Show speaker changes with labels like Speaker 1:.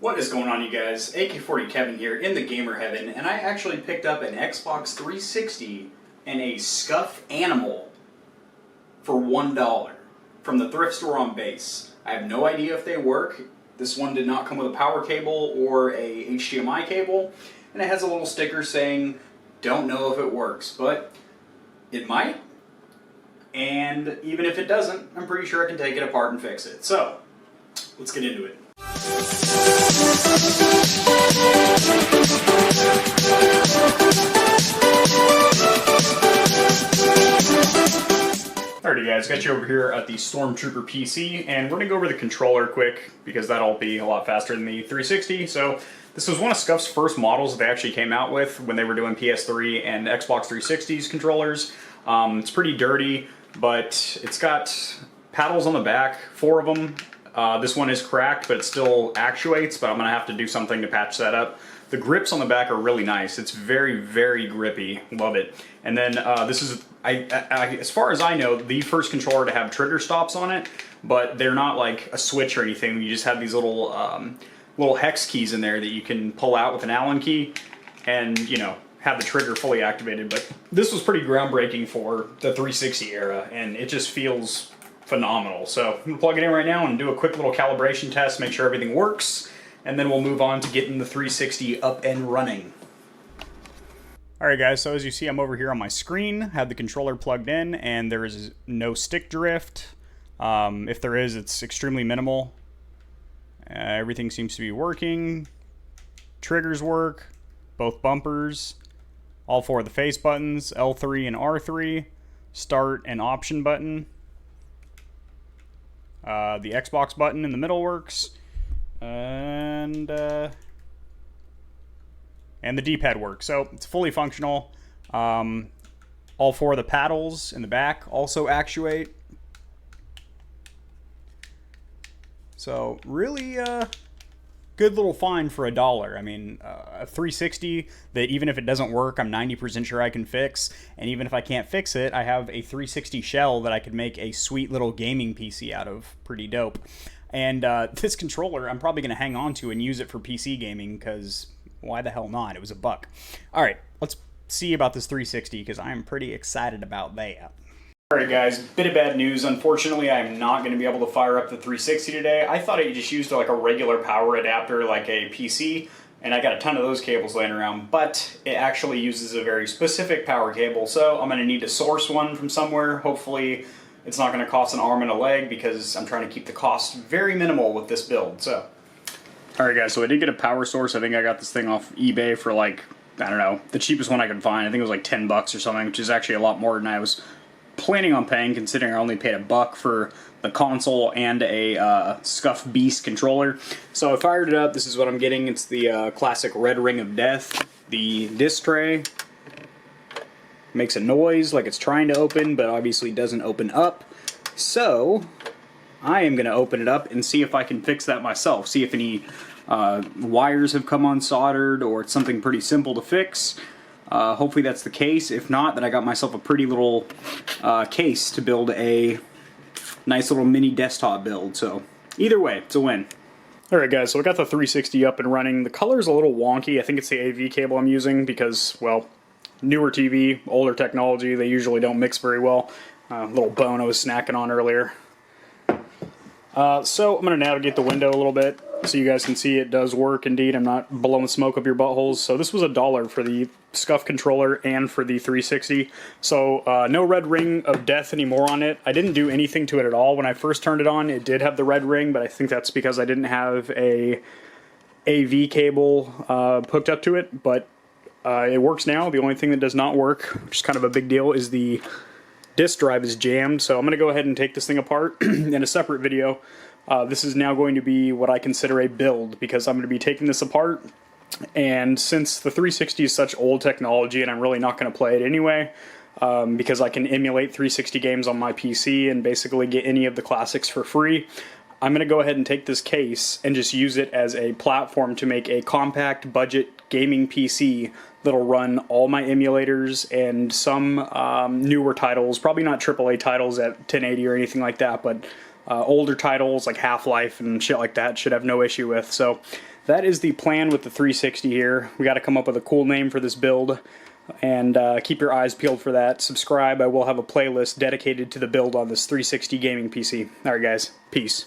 Speaker 1: What is going on, you guys? AK40 Kevin here in the gamer heaven, and I actually picked up an Xbox 360 and a Scuf Animal for $1 from the thrift store on base. I have no idea if they work. This one did not come with a power cable or a HDMI cable, and it has a little sticker saying, "Don't know if it works," but it might. And even if it doesn't, I'm pretty sure I can take it apart and fix it. So, let's get into it. Alrighty guys, got you over here at the Stormtrooper PC, and we're going to go over the controller quick, because that'll be a lot faster than the 360. So, this was one of Scuf's first models that they actually came out with when they were doing PS3 and Xbox 360's controllers. It's pretty dirty, but it's got paddles on the back, 4 of them. This one is cracked, but it still actuates, but I'm going to have to do something to patch that up. The grips on the back are really nice. It's very, very grippy. Love it. And then this is, as far as I know, the first controller to have trigger stops on it, but they're not like a switch or anything. You just have these little little hex keys in there that you can pull out with an Allen key and, you know, have the trigger fully activated. But this was pretty groundbreaking for the 360 era, and it just feels phenomenal. So I'm going to plug it in right now and do a quick little calibration test, make sure everything works, and then we'll move on to getting the 360 up and running. Alright guys, so as you see, I'm over here on my screen, have the controller plugged in, and there is no stick drift. If there is, it's extremely minimal. Everything seems to be working. Triggers work, both bumpers, all 4 of the face buttons, L3 and R3, start and option button. The Xbox button in the middle works, and the D-pad works. So it's fully functional. All 4 of the paddles in the back also actuate. So really good little find for $1. I mean, a 360 that even if it doesn't work, I'm 90% sure I can fix. And even if I can't fix it, I have a 360 shell that I could make a sweet little gaming PC out of. Pretty dope. And this controller, I'm probably going to hang on to and use it for PC gaming, because why the hell not? It was $1. Alright, let's see about this 360, because I am pretty excited about that. Alright guys, bit of bad news. Unfortunately, I'm not going to be able to fire up the 360 today. I thought I just used like a regular power adapter like a PC, and I got a ton of those cables laying around, but it actually uses a very specific power cable, so I'm going to need to source one from somewhere. Hopefully it's not going to cost an arm and a leg, because I'm trying to keep the cost very minimal with this build. So, alright guys, so I did get a power source. I think I got this thing off eBay for like, I don't know, the cheapest one I could find. I think it was like 10 bucks or something, which is actually a lot more than I was planning on paying, considering I only paid $1 for the console and a Scuf Beast controller. So I fired it up. This is what I'm getting. It's the classic red ring of death. The disc tray makes a noise like it's trying to open, but obviously doesn't open up. So I am going to open it up and see if I can fix that myself. See if any wires have come unsoldered, or it's something pretty simple to fix. Hopefully that's the case. If not, then I got myself a pretty little case to build a nice little mini desktop build. So either way, it's a win. Alright guys, so I got the 360 up and running. The color's a little wonky. I think it's the AV cable I'm using because, well, newer TV, older technology, they usually don't mix very well. Little bone I was snacking on earlier. So I'm going to navigate the window a little bit so you guys can see it does work indeed. I'm not blowing smoke up your buttholes. So this was $1 for the Scuf controller and for the 360. So no red ring of death anymore on it. I didn't do anything to it at all. When I first turned it on, it did have the red ring, but I think that's because I didn't have a AV cable hooked up to it. But it works now. The only thing that does not work, which is kind of a big deal, is the disk drive is jammed. So I'm going to go ahead and take this thing apart in a separate video. This is now going to be what I consider a build, because I'm going to be taking this apart, and since the 360 is such old technology and I'm really not going to play it anyway, because I can emulate 360 games on my PC and basically get any of the classics for free, I'm going to go ahead and take this case and just use it as a platform to make a compact budget gaming PC that'll run all my emulators and some newer titles, probably not AAA titles at 1080 or anything like that, but older titles like Half-Life and shit like that should have no issue with. So that is the plan with the 360 here. We got to come up with a cool name for this build, and keep your eyes peeled for that. Subscribe. I will have a playlist dedicated to the build on this 360 gaming PC. Alright guys, peace.